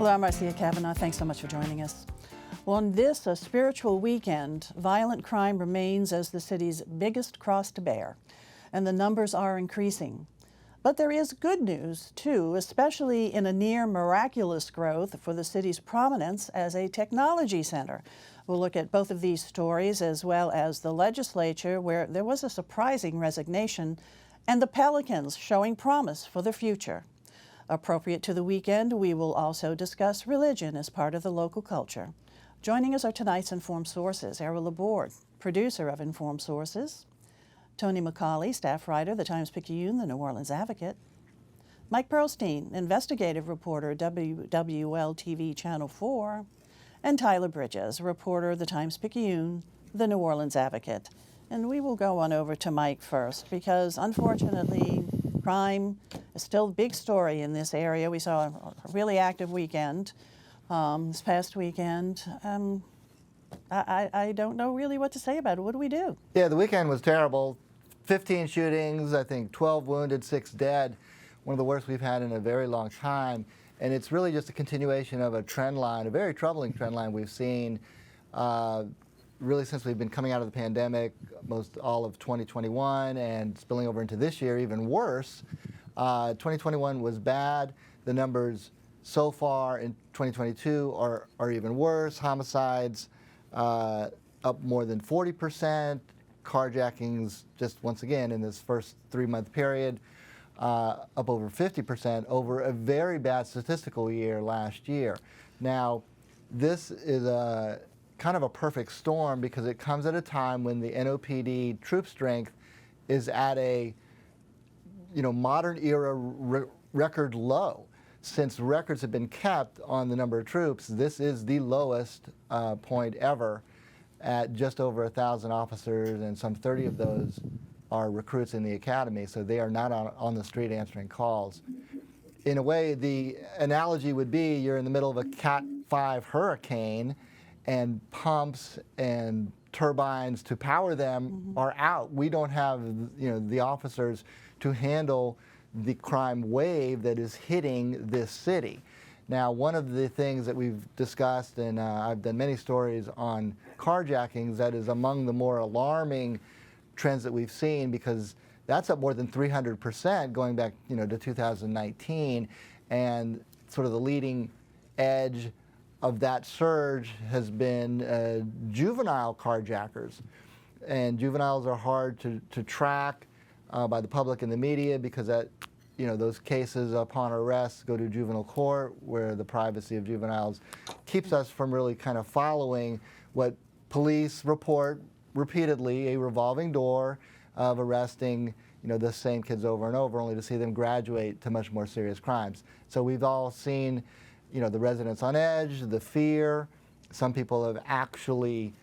Hello, I'm Marcia. Thanks so much for joining us. Well, on this, a spiritual weekend, violent crime remains as the city's biggest cross to bear, and the numbers are increasing. But there is good news, too, especially in a near miraculous growth for the city's prominence as a technology center. We'll look at both of these stories, as well as the legislature, where there was a surprising resignation, and the Pelicans showing promise for the future. Appropriate to the weekend, we will also discuss religion as part of the local culture. Joining us are tonight's Informed Sources, Errol Laborde, producer of Informed Sources, Tony McAuley, staff writer, the Times-Picayune, the New Orleans Advocate, Mike Perlstein, investigative reporter, WWL-TV Channel 4, and Tyler Bridges, reporter, the Times-Picayune, the New Orleans Advocate. And we will go on over to Mike first, because unfortunately, crime is still a big story in this area. We saw a really active weekend this past weekend. I don't know really what to say about it. What do we do? Yeah, the weekend was terrible. 15 shootings, I think 12 wounded, 6 dead. One of the worst we've had in a very long time. And it's really just a continuation of a trend line, a very troubling trend line we've seen really since we've been coming out of the pandemic, most all of 2021 and spilling over into this year, even worse. 2021 was bad. The numbers so far in 2022 are even worse. Homicides up more than 40%. Carjackings, just once again in this first 3-month period, up over 50% over a very bad statistical year last year. Now, this is a kind of a perfect storm because it comes at a time when the NOPD troop strength is at a modern era record low. Since records have been kept on the number of troops, this is the lowest point ever at just over 1,000 officers, and some 30 of those are recruits in the academy, so they are not on the street answering calls. In a way, the analogy would be you're in the middle of a Cat 5 hurricane and pumps and turbines to power them are out. We don't have the officers to handle the crime wave that is hitting this city. Now, one of the things that we've discussed, and I've done many stories on carjackings, that is among the more alarming trends that we've seen, because that's up more than 300% going back to 2019, and sort of the leading edge of that surge has been juvenile carjackers. And juveniles are hard to track by the public and the media because those cases upon arrest go to juvenile court, where the privacy of juveniles keeps us from really kind of following what police report repeatedly, a revolving door of arresting the same kids over and over, only to see them graduate to much more serious crimes. So we've all seen the residents on edge, the fear. Some people have actually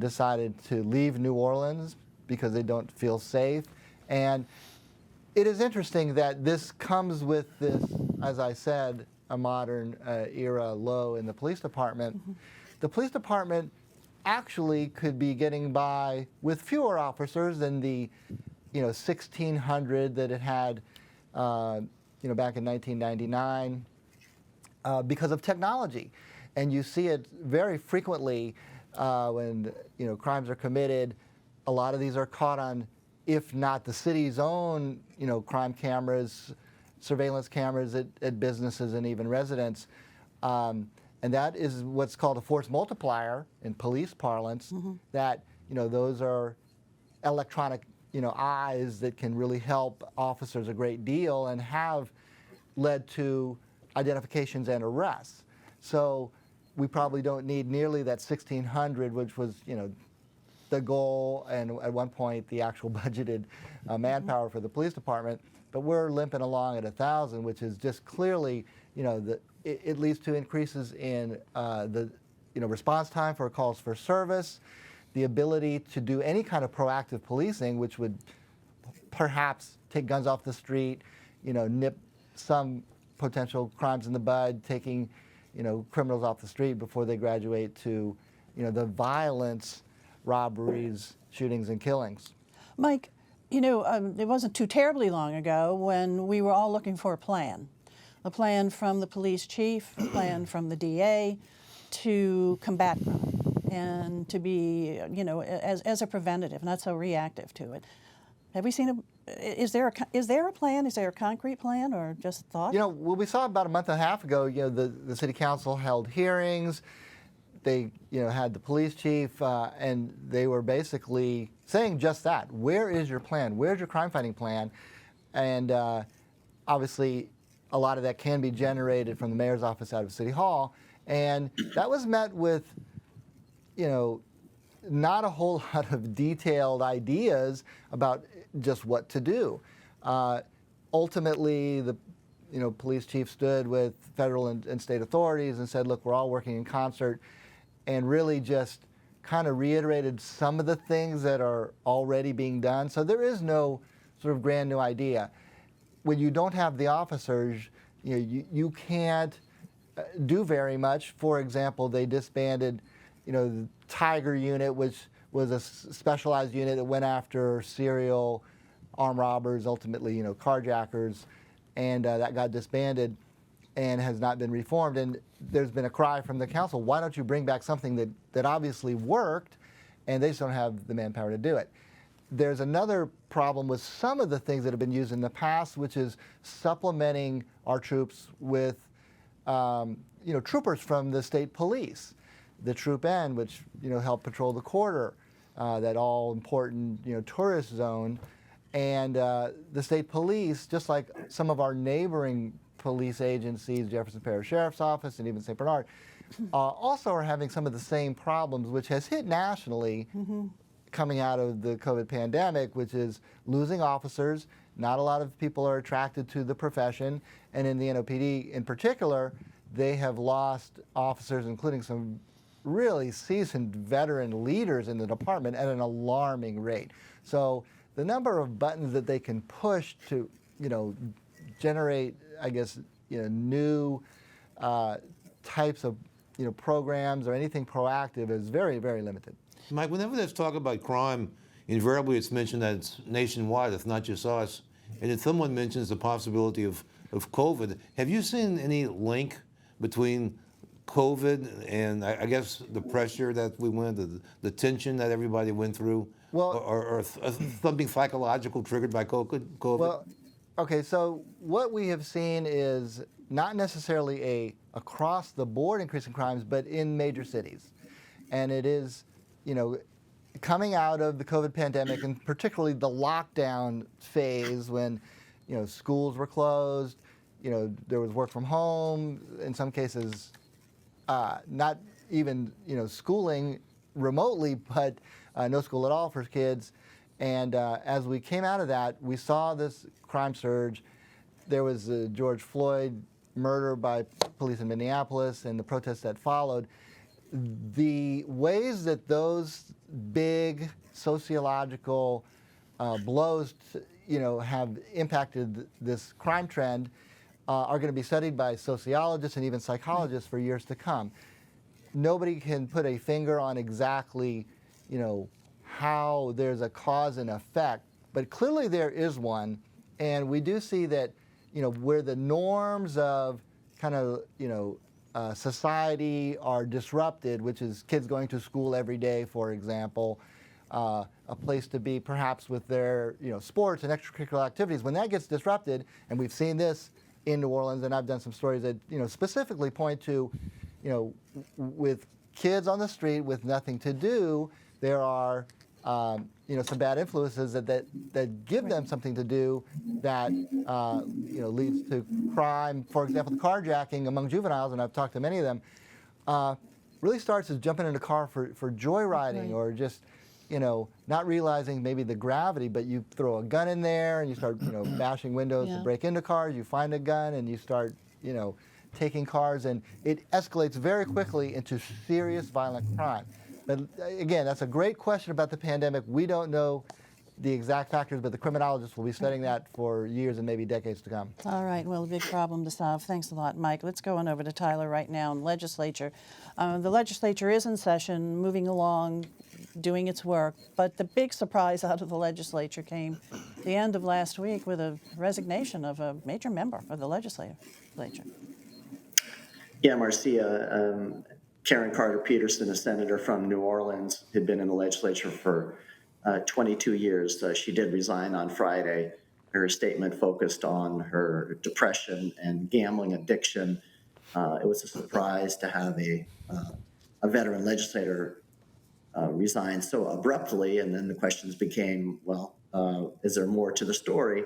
decided to leave New Orleans because they don't feel safe. And it is interesting that this comes with this, as I said, a modern era low in the police department. The police department actually could be getting by with fewer officers than the 1,600 that it had back in 1999 because of technology. And you see it very frequently when crimes are committed. A lot of these are caught on, if not the city's own, crime cameras, surveillance cameras at businesses and even residents. And that is what's called a force multiplier in police parlance, that, those are electronic, eyes that can really help officers a great deal and have led to identifications and arrests. So we probably don't need nearly that 1,600, which was, the goal, and at one point the actual budgeted manpower for the police department. But we're limping along at 1,000, which is just clearly, it leads to increases in the response time for calls for service, the ability to do any kind of proactive policing, which would perhaps take guns off the street, nip some potential crimes in the bud, taking criminals off the street before they graduate to the violence, robberies, shootings, and killings. Mike, it wasn't too terribly long ago when we were all looking for a plan. a plan from the police chief, a plan from the DA to combat crime and to be, as a preventative, not so reactive to it. Have we seen is there a plan? Is there a concrete plan or just thought? Well, we saw about a month and a half ago, the city council held hearings. They, had the police chief, and they were basically saying just that. Where is your plan? Where's your crime fighting plan? And obviously, a lot of that can be generated from the mayor's office out of City Hall. And that was met with, not a whole lot of detailed ideas about just what to do. Ultimately, the police chief stood with federal and state authorities and said, look, we're all working in concert, and really just kind of reiterated some of the things that are already being done. So there is no sort of brand new idea. When you don't have the officers, you can't do very much. For example, they disbanded, the Tiger unit, which was a specialized unit that went after serial armed robbers, ultimately, carjackers, and that got disbanded and has not been reformed. And there's been a cry from the council, why don't you bring back something that obviously worked, and they just don't have the manpower to do it. There's another problem with some of the things that have been used in the past, which is supplementing our troops with troopers from the state police. The Troop N, which help patrol the quarter, that all important tourist zone, and the state police, just like some of our neighboring police agencies, Jefferson Parish Sheriff's Office and even St. Bernard, also are having some of the same problems, which has hit nationally coming out of the COVID pandemic, which is losing officers. Not a lot of people are attracted to the profession, and in the NOPD in particular, they have lost officers, including some really seasoned veteran leaders in the department at an alarming rate. So the number of buttons that they can push to, generate, I guess, new types of, programs or anything proactive is very, very limited. Mike, whenever there's talk about crime, invariably it's mentioned that it's nationwide, it's not just us. And if someone mentions the possibility of COVID, have you seen any link between COVID and I guess the pressure that we went, the tension that everybody went through, or something psychological triggered by COVID? Well, okay, so what we have seen is not necessarily a across-the-board increase in crimes, but in major cities. And it is, coming out of the COVID pandemic, and particularly the lockdown phase when, schools were closed, there was work from home, in some cases, not even, schooling remotely, but no school at all for kids. And as we came out of that, we saw this crime surge. There was the George Floyd murder by police in Minneapolis and the protests that followed. The ways that those big sociological blows, have impacted this crime trend are going to be studied by sociologists and even psychologists for years to come. Nobody can put a finger on exactly, how there's a cause and effect, but clearly there is one, and we do see that, where the norms of kind of, society are disrupted, which is kids going to school every day, for example, a place to be perhaps with their, sports and extracurricular activities. When that gets disrupted, and we've seen this in New Orleans, and I've done some stories that, specifically point to, with kids on the street with nothing to do, there are, some bad influences that give them something to do that, leads to crime. For example, the carjacking among juveniles, and I've talked to many of them, really starts as jumping in a car for joyriding, or just, not realizing maybe the gravity, but you throw a gun in there and you start, bashing windows to break into cars, you find a gun and you start, taking cars, and it escalates very quickly into serious violent crime. But again, that's a great question about the pandemic. We don't know the exact factors, but the criminologists will be studying that for years and maybe decades to come. All right, well, a big problem to solve. Thanks a lot, Mike. Let's go on over to Tyler right now in legislature. The legislature is in session, moving along, doing its work, but the big surprise out of the legislature came the end of last week with a resignation of a major member of the legislature. legislature? Yeah, Marcia, Karen Carter Peterson, a senator from New Orleans, had been in the legislature for 22 years. She did resign on Friday. Her statement focused on her depression and gambling addiction. It was a surprise to have a veteran legislator resign so abruptly, and then the questions became, well, is there more to the story?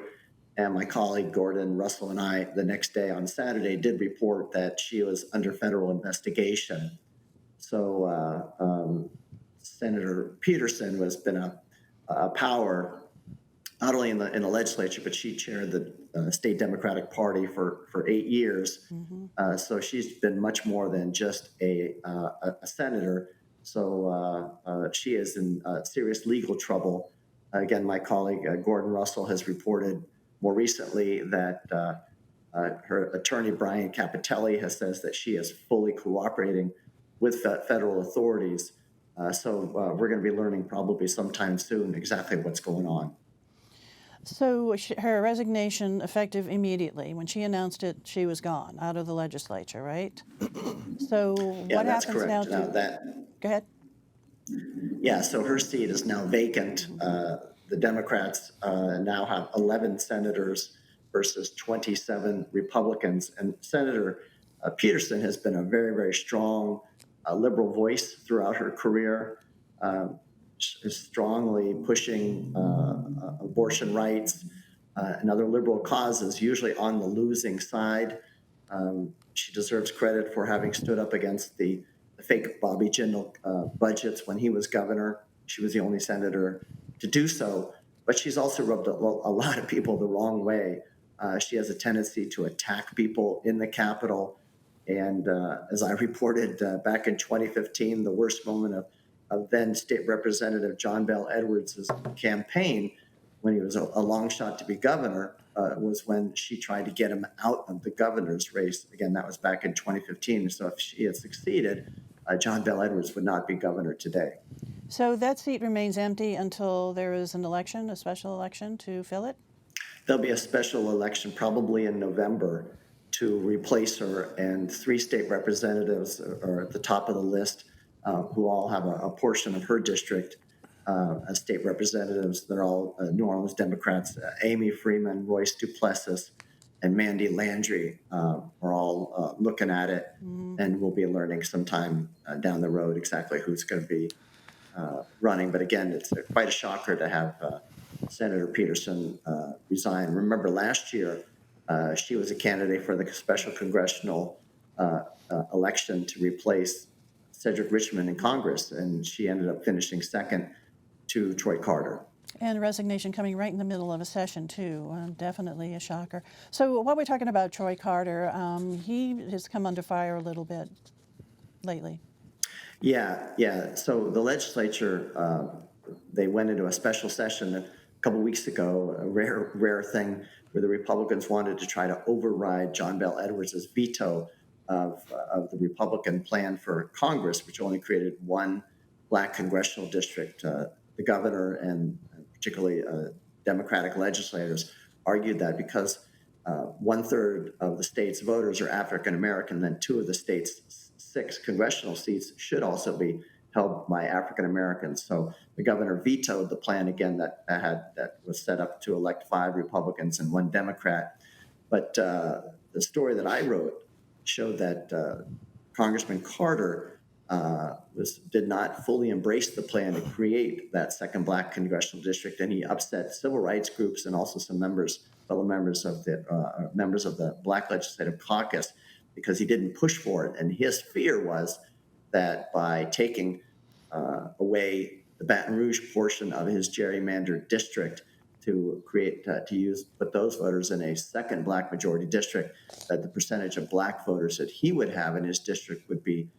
And my colleague Gordon Russell and I, the next day on Saturday, did report that she was under federal investigation. So Senator Peterson has been a power not only in the legislature, but she chaired the state Democratic Party for 8 years. Mm-hmm. So she's been much more than just a senator. So she is in serious legal trouble. Again, my colleague Gordon Russell has reported more recently that her attorney, Brian Capitelli, has says that she is fully cooperating with federal authorities. So we're going to be learning probably sometime soon exactly what's going on. So her resignation effective immediately. When she announced it, she was gone out of the legislature, right? So Yeah, what that's happens correct. now? Go ahead. Yeah, so her seat is now vacant. The Democrats now have 11 senators versus 27 Republicans. And Senator Peterson has been a very, very strong liberal voice throughout her career, is strongly pushing abortion rights and other liberal causes, usually on the losing side. She deserves credit for having stood up against the fake Bobby Jindal budgets when he was governor. She was the only senator to do so, but she's also rubbed a lot of people the wrong way. She has a tendency to attack people in the Capitol. And as I reported back in 2015, the worst moment of then State Representative John Bell Edwards' campaign, when he was a long shot to be governor, was when she tried to get him out of the governor's race. Again, that was back in 2015. So if she had succeeded, John Bell Edwards would not be governor today. So that seat remains empty until there is an election, a special election to fill it? There'll be a special election probably in November to replace her, and 3 state representatives are at the top of the list who all have a portion of her district as state representatives. They're all New Orleans Democrats. Amy Freeman, Royce Duplessis, and Mandy Landry are all looking at it, and we'll be learning sometime down the road exactly who's going to be running. But again, it's quite a shocker to have Senator Peterson resign. Remember last year, she was a candidate for the special congressional election to replace Cedric Richmond in Congress, and she ended up finishing second to Troy Carter. And resignation coming right in the middle of a session, too. Definitely a shocker. So while we're talking about Troy Carter, he has come under fire a little bit lately. Yeah. So the legislature, they went into a special session a couple weeks ago, a rare thing, where the Republicans wanted to try to override John Bell Edwards' veto of the Republican plan for Congress, which only created 1 black congressional district. The governor and particularly Democratic legislators argued that because 1/3 of the state's voters are African American, then 2 of the state's 6 congressional seats should also be held by African Americans. So the governor vetoed the plan again that was set up to elect 5 Republicans and 1 Democrat. But the story that I wrote showed that Congressman Carter did not fully embrace the plan to create that 2nd black congressional district, and he upset civil rights groups and also some fellow members of the Black Legislative Caucus, because he didn't push for it. And his fear was that by taking away the Baton Rouge portion of his gerrymandered district to put those voters in a 2nd black majority district, that the percentage of black voters that he would have in his district would be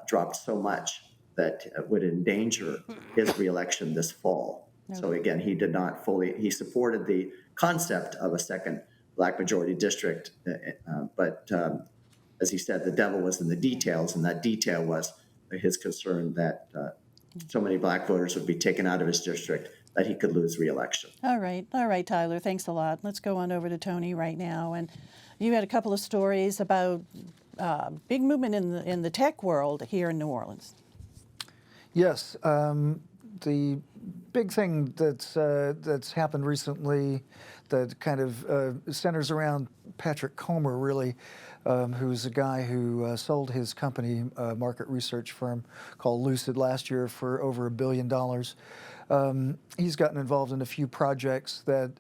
dropped so much that it would endanger his reelection this fall. Okay. So again, he supported the concept of a 2nd black majority district, but as he said, the devil was in the details, and that detail was his concern that so many black voters would be taken out of his district that he could lose reelection. All right, Tyler, thanks a lot. Let's go on over to Tony right now. And You had a couple of stories about big movement in the tech world here in New Orleans. Yes, the big thing that's happened recently that kind of centers around Patrick Comer, really, who's a guy who sold his company, a market research firm called Lucid, last year for over $1 billion. He's gotten involved in a few projects that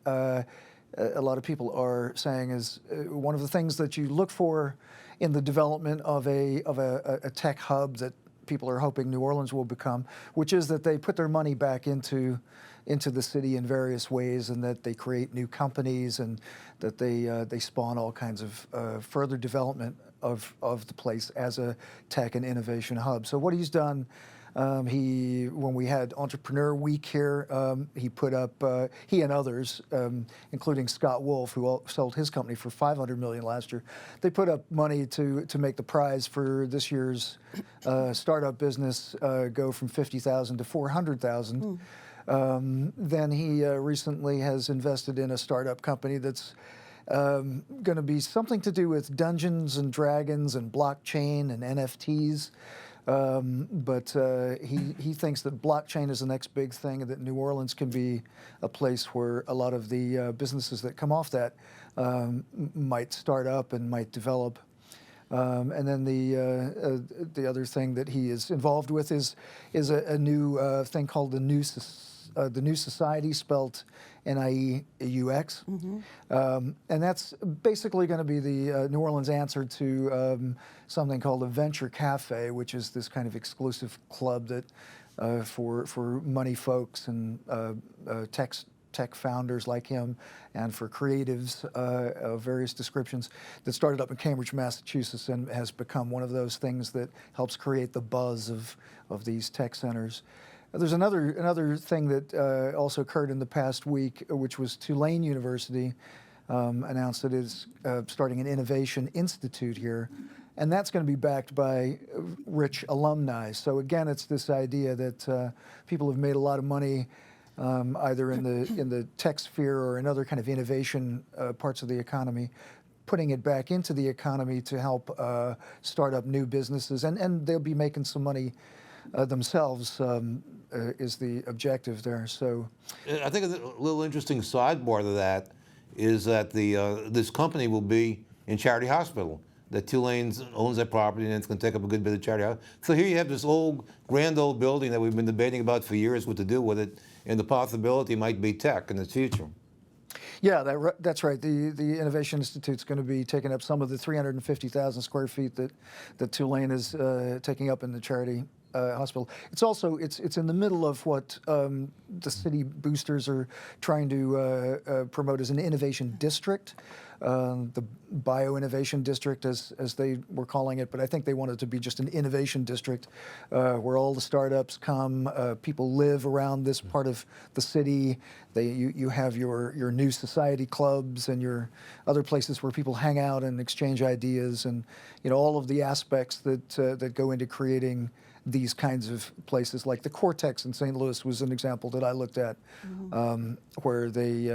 a lot of people are saying is one of the things that you look for in the development of a tech hub that people are hoping New Orleans will become, which is that they put their money back into the city in various ways, and that they create new companies, and that they spawn all kinds of further development of the place as a tech and innovation hub. So what he's done, when we had Entrepreneur Week here, he put up, he and others, including Scott Wolf, who sold his company for $500 million last year, they put up money to make the prize for this year's startup business go from $50,000 to $400,000. Then he recently has invested in a startup company that's going to be something to do with Dungeons and Dragons and blockchain and NFTs. But he thinks that blockchain is the next big thing, and that New Orleans can be a place where a lot of the businesses that come off that might start up and might develop. And then the other thing that he is involved with is a new thing called the New Society, spelled NIEUX. And that's basically going to be the New Orleans answer to something called a Venture Cafe, which is this kind of exclusive club that for money folks and tech founders like him, and for creatives of various descriptions, that started up in Cambridge, Massachusetts, and has become one of those things that helps create the buzz of these tech centers. There's another thing that also occurred in the past week, which was Tulane University announced that it's starting an innovation institute here, and that's going to be backed by rich alumni. So again, it's this idea that people have made a lot of money either in the tech sphere or in other kind of innovation parts of the economy, putting it back into the economy to help start up new businesses, and they'll be making some money themselves, is the objective there. So I think a little interesting sidebar to that is that this company will be in Charity Hospital. That Tulane owns that property, and it's going to take up a good bit of Charity Hospital. So here you have this grand old building that we've been debating about for years what to do with it, and the possibility might be tech in the future. Yeah, that's right. The Innovation Institute's going to be taking up some of the 350,000 square feet that Tulane is taking up in the Charity Hospital. It's also it's in the middle of what the city boosters are trying to promote as an innovation district, the bio-innovation district as they were calling it, but I think they want it to be just an innovation district where all the startups come, people live around this part of the city. You have your new society clubs and your other places where people hang out and exchange ideas, and all of the aspects that go into creating these kinds of places. Like the Cortex in St. Louis was an example that I looked at, where they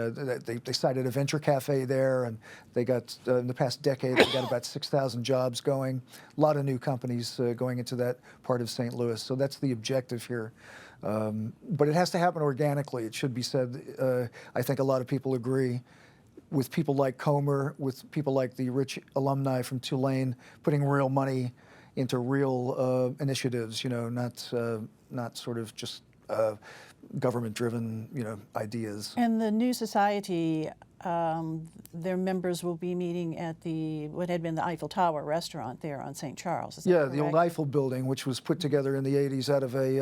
cited a venture cafe there, and they got in the past decade they got about 6,000 jobs going. A lot of new companies going into that part of St. Louis. So that's the objective here. But it has to happen organically. It should be said. I think a lot of people agree with people like Comer, with people like the rich alumni from Tulane, putting real money into real initiatives, not sort of just government-driven, ideas. And the New Society, their members will be meeting at what had been the Eiffel Tower restaurant there on St. Charles. Is that correct? The old Eiffel building, which was put together in the 80s out of a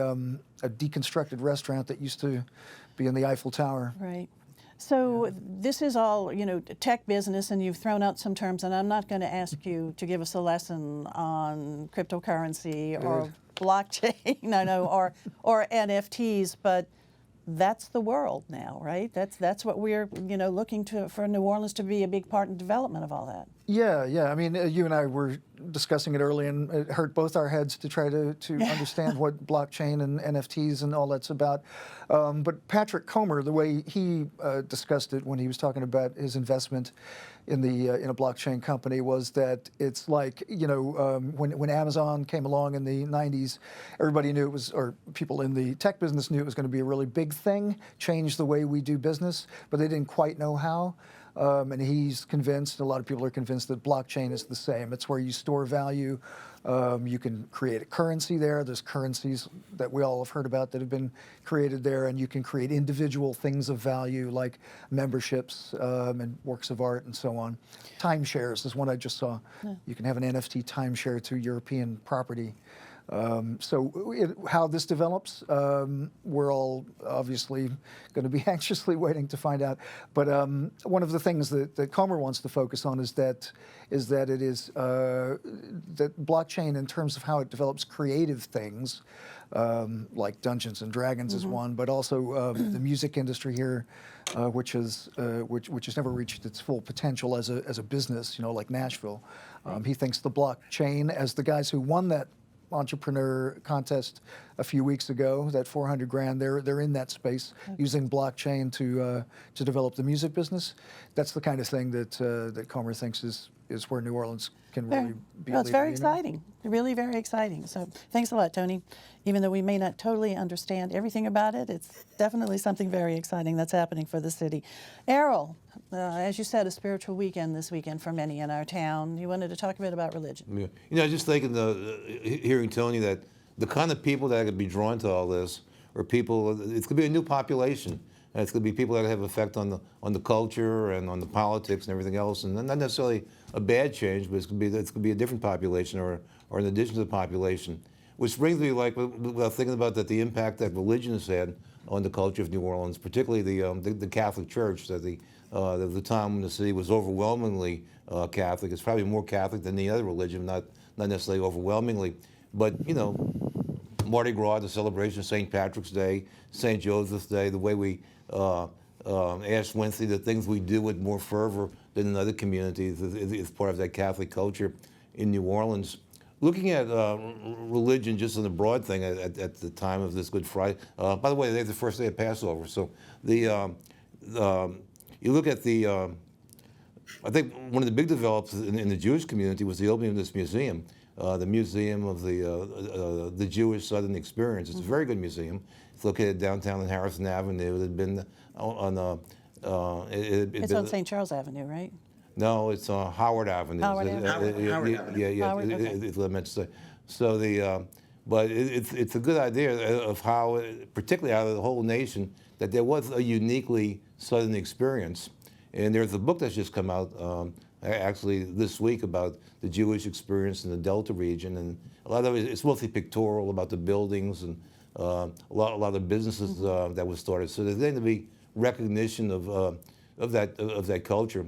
deconstructed restaurant that used to be in the Eiffel Tower. Right. So this is all, tech business, and you've thrown out some terms, and I'm not going to ask you to give us a lesson on cryptocurrency or blockchain, or NFTs, but that's the world now, right? That's what we're, looking for New Orleans to be a big part in development of all that. Yeah. I mean, you and I were discussing it early, and it hurt both our heads to try to understand what blockchain and NFTs and all that's about. But Patrick Comer, the way he discussed it when he was talking about his investment in a blockchain company was that it's like, when Amazon came along in the 90s, everybody knew it was, or people in the tech business knew it was going to be a really big thing, change the way we do business, but they didn't quite know how. And he's convinced, a lot of people are convinced, that blockchain is the same. It's where you store value. You can create a currency there. There's currencies that we all have heard about that have been created there, and you can create individual things of value like memberships and works of art and so on. Timeshares is one I just saw. Yeah. You can have an NFT timeshare to European property. How this develops, we're all obviously going to be anxiously waiting to find out. But one of the things that Comer wants to focus on is that it is that blockchain, in terms of how it develops creative things, like Dungeons and Dragons is one, but also the music industry here, which has never reached its full potential as a business, like Nashville. He thinks the blockchain, as the guys who won that entrepreneur contest a few weeks ago, that 400 grand, they're in that space using blockchain to develop the music business. That's the kind of thing that Comer thinks is where New Orleans can really be. Well, it's very exciting, really very exciting. So thanks a lot, Tony. Even though we may not totally understand everything about it, it's definitely something very exciting that's happening for the city. Errol, as you said, a spiritual weekend this weekend for many in our town. You wanted to talk a bit about religion. Yeah. Just thinking, hearing Tony, that the kind of people that could be drawn to all this are people, it's going to be a new population. And it's going to be people that have effect on the culture and on the politics and everything else, and not necessarily a bad change, but it's going to be a different population or an addition to the population. Which brings me, thinking about the impact that religion has had on the culture of New Orleans, particularly the Catholic Church. That the time when the city was overwhelmingly Catholic. It's probably more Catholic than any other religion, not necessarily overwhelmingly, but Mardi Gras, the celebration of St. Patrick's Day, St. Joseph's Day, the way we Ash Wednesday, the things we do with more fervor than in other communities is part of that Catholic culture in New Orleans. Looking at religion just on the broad thing at the time of this Good Friday. By the way, today's the first day of Passover, so you look at I think one of the big developments in the Jewish community was the opening of this museum. The Museum of the Jewish Southern Experience. It's a very good museum. It's located downtown on Harrison Avenue. It had been on it's on St. Charles Avenue, right? No, it's on Howard Avenue. Howard Avenue. Yeah. It's what I meant to say. So but it's a good idea of how, particularly out of the whole nation, that there was a uniquely Southern experience. And there's a book that's just come out actually this week about the Jewish experience in the Delta region, and a lot of it's mostly pictorial about the buildings and a lot of businesses that was started. So there's going to be recognition of that culture.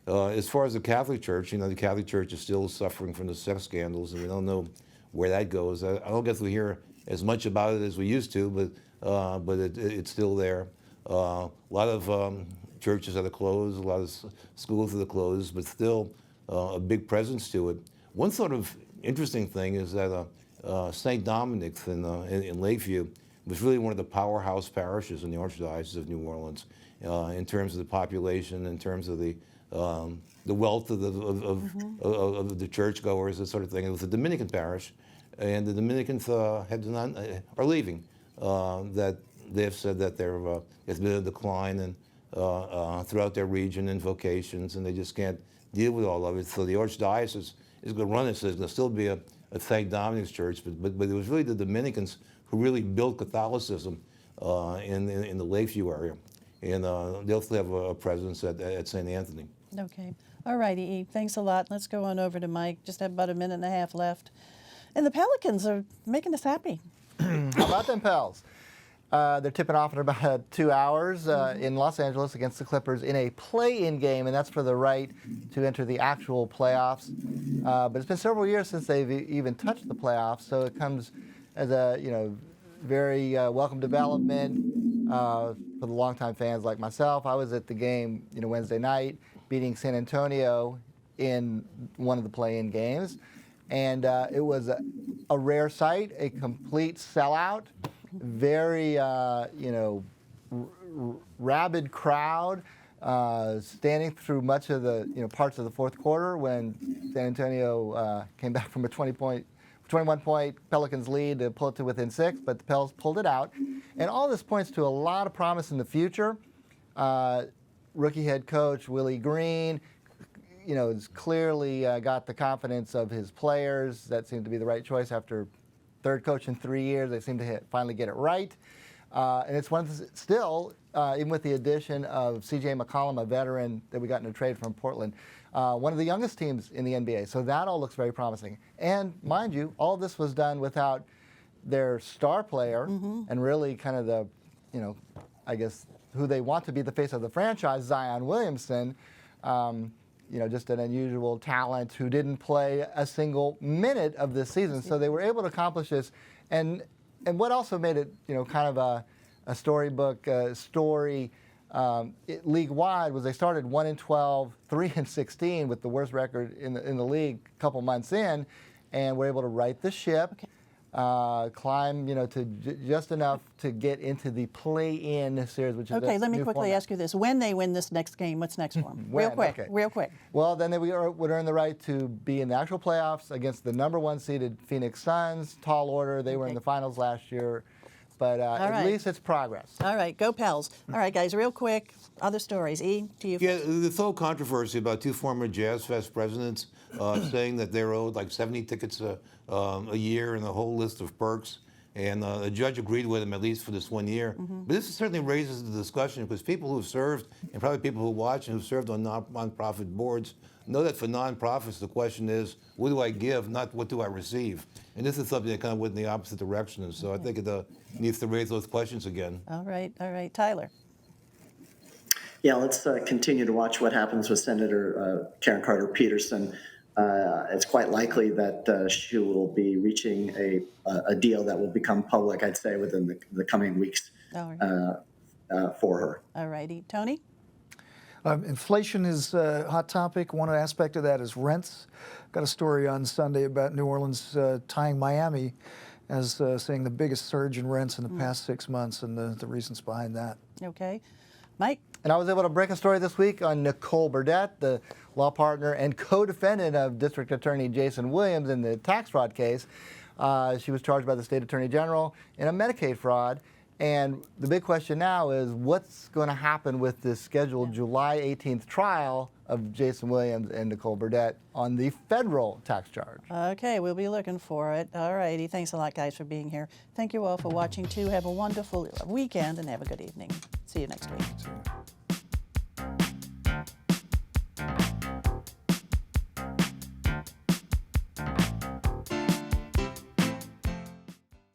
As far as the Catholic Church, the Catholic Church is still suffering from the sex scandals, and we don't know where that goes. I don't guess we hear as much about it as we used to, but it's still there. A lot of churches that are closed, a lot of schools that are closed, but still a big presence to it. One sort of interesting thing is that St. Dominic's in Lakeview was really one of the powerhouse parishes in the Archdiocese of New Orleans in terms of the population, in terms of the wealth of the churchgoers, that sort of thing. It was a Dominican parish, and the Dominicans are leaving. That they've said that there's been a decline and throughout their region in vocations, and they just can't deal with all of it. So the Archdiocese is going to run it, so there's going to still be a St. Dominic's church, but it was really the Dominicans who really built Catholicism in the Lakeview area. And they'll still have a presence at St. Anthony. Okay. All righty, Eve. Thanks a lot. Let's go on over to Mike. Just have about a minute and a half left. And the Pelicans are making us happy. How about them Pels? They're tipping off in about 2 hours in Los Angeles against the Clippers in a play-in game, and that's for the right to enter the actual playoffs. But it's been several years since they've even touched the playoffs, so it comes as a very welcome development for the longtime fans like myself. I was at the game Wednesday night, beating San Antonio in one of the play-in games, and it was a rare sight, a complete sellout. Very, rabid crowd. standing through much of the parts of the fourth quarter when San Antonio came back from a 21-point Pelicans lead to pull it to within 6, but the Pels pulled it out. And all this points to a lot of promise in the future. Rookie head coach Willie Green, has clearly got the confidence of his players. That seemed to be the right choice after third coach in 3 years. They seem to finally get it right. And it's still, even with the addition of C.J. McCollum, a veteran that we got in a trade from Portland, one of the youngest teams in the NBA. So that all looks very promising. And mind you, all of this was done without their star player and really kind of the, I guess, who they want to be the face of the franchise, Zion Williamson. Just an unusual talent who didn't play a single minute of this season. So they were able to accomplish this. And what also made it, kind of a storybook story league-wide was they started 1-12, 3-16 with the worst record in the league a couple months in, and were able to right the ship, climb, to just enough to get into the play-in series, which is okay. Let me new quickly format. ask you this: when they win this next game, what's next for them? When? Real quick, Okay. real quick. Well, then they would earn the right to be in the actual playoffs against the #1 seeded Phoenix Suns. Tall order. They were in the finals last year. But at least it's progress. All right, go Pels. All right, guys, real quick, other stories. E, to you. Yeah, the whole controversy about 2 former Jazz Fest presidents saying that they're owed like 70 tickets a year and a whole list of perks. And the judge agreed with him, at least for this 1 year. But this certainly raises the discussion because people who've served, and probably people who watch and who've served on nonprofit boards, know that for nonprofits, the question is, what do I give, not what do I receive? And this is something that kind of went in the opposite direction. And so I think it needs to raise those questions again. All right, Tyler. Yeah, let's continue to watch what happens with Senator Karen Carter Peterson. It's quite likely that she will be reaching a deal that will become public, I'd say, within the coming weeks for her. All righty. Tony? Inflation is a hot topic. One aspect of that is rents. Got a story on Sunday about New Orleans tying Miami as seeing the biggest surge in rents in the past 6 months and the reasons behind that. Okay. Mike? And I was able to break a story this week on Nicole Burdett, the law partner and co-defendant of District Attorney Jason Williams in the tax fraud case. She was charged by the State Attorney General in a Medicaid fraud. And the big question now is what's going to happen with this scheduled July 18th trial of Jason Williams and Nicole Burdett on the federal tax charge. Okay, we'll be looking for it. All righty. Thanks a lot, guys, for being here. Thank you all for watching, too. Have a wonderful weekend and have a good evening. See you next week.